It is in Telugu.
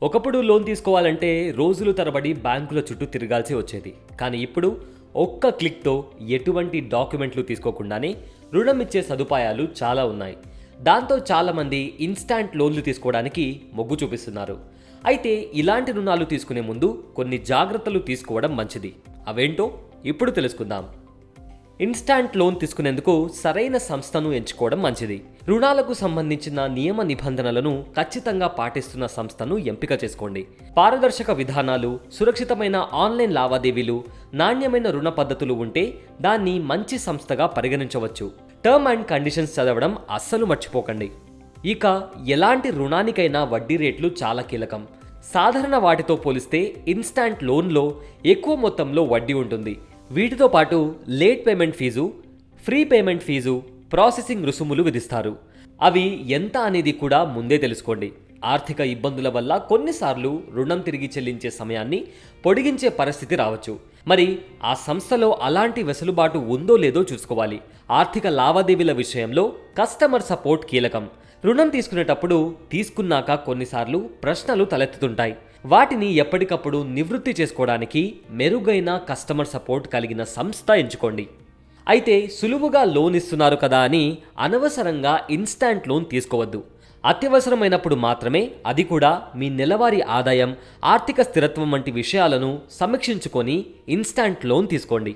ఒకప్పుడు లోన్ తీసుకోవాలంటే రోజులు తరబడి బ్యాంకుల చుట్టూ తిరగాల్సి వచ్చేది. కానీ ఇప్పుడు ఒక్క క్లిక్తో ఎటువంటి డాక్యుమెంట్లు తీసుకోకుండానే రుణం ఇచ్చే సదుపాయాలు చాలా ఉన్నాయి. దాంతో చాలామంది ఇన్స్టాంట్ లోన్లు తీసుకోవడానికి మొగ్గు చూపిస్తున్నారు. అయితే ఇలాంటి రుణాలు తీసుకునే ముందు కొన్ని జాగ్రత్తలు తీసుకోవడం మంచిది. అవేంటో ఇప్పుడు తెలుసుకుందాం. ఇన్స్టాంట్ లోన్ తీసుకునేందుకు సరైన సంస్థను ఎంచుకోవడం మంచిది. రుణాలకు సంబంధించిన నియమ నిబంధనలను ఖచ్చితంగా పాటిస్తున్న సంస్థను ఎంపిక చేసుకోండి. పారదర్శక విధానాలు, సురక్షితమైన ఆన్లైన్ లావాదేవీలు, నాణ్యమైన రుణ పద్ధతులు ఉంటే దాన్ని మంచి సంస్థగా పరిగణించవచ్చు. టర్మ్ అండ్ కండిషన్స్ చదవడం అస్సలు మర్చిపోకండి. ఇక ఎలాంటి రుణానికైనా వడ్డీ రేట్లు చాలా కీలకం. సాధారణ వాటితో పోలిస్తే ఇన్స్టాంట్ లోన్లో ఎక్కువ మొత్తంలో వడ్డీ ఉంటుంది. వీటితో పాటు late payment fee, free payment fee, processing రుసుములు విధిస్తారు. అవి ఎంత అనేది కూడా ముందే తెలుసుకోండి. ఆర్థిక ఇబ్బందుల వల్ల కొన్నిసార్లు రుణం తిరిగి చెల్లించే సమయాన్ని పొడిగించే పరిస్థితి రావచ్చు. మరి ఆ సంస్థలో అలాంటి వెసులుబాటు ఉందో లేదో చూసుకోవాలి. ఆర్థిక లావాదేవీల విషయంలో కస్టమర్ సపోర్ట్ కీలకం. రుణం తీసుకునేటప్పుడు తీసుకున్నాక కొన్నిసార్లు ప్రశ్నలు తలెత్తుతుంటాయి. వాటిని ఎప్పటికప్పుడు నివృత్తి చేసుకోవడానికి మెరుగైన కస్టమర్ సపోర్ట్ కలిగిన సంస్థ ఎంచుకోండి. అయితే సులువుగా లోన్ ఇస్తున్నారు కదా అని అనవసరంగా ఇన్స్టాంట్ లోన్ తీసుకోవద్దు. అత్యవసరమైనప్పుడు మాత్రమే, అది కూడా మీ నెలవారీ ఆదాయం, ఆర్థిక స్థిరత్వం వంటి విషయాలను సమీక్షించుకొని ఇన్స్టాంట్ లోన్ తీసుకోండి.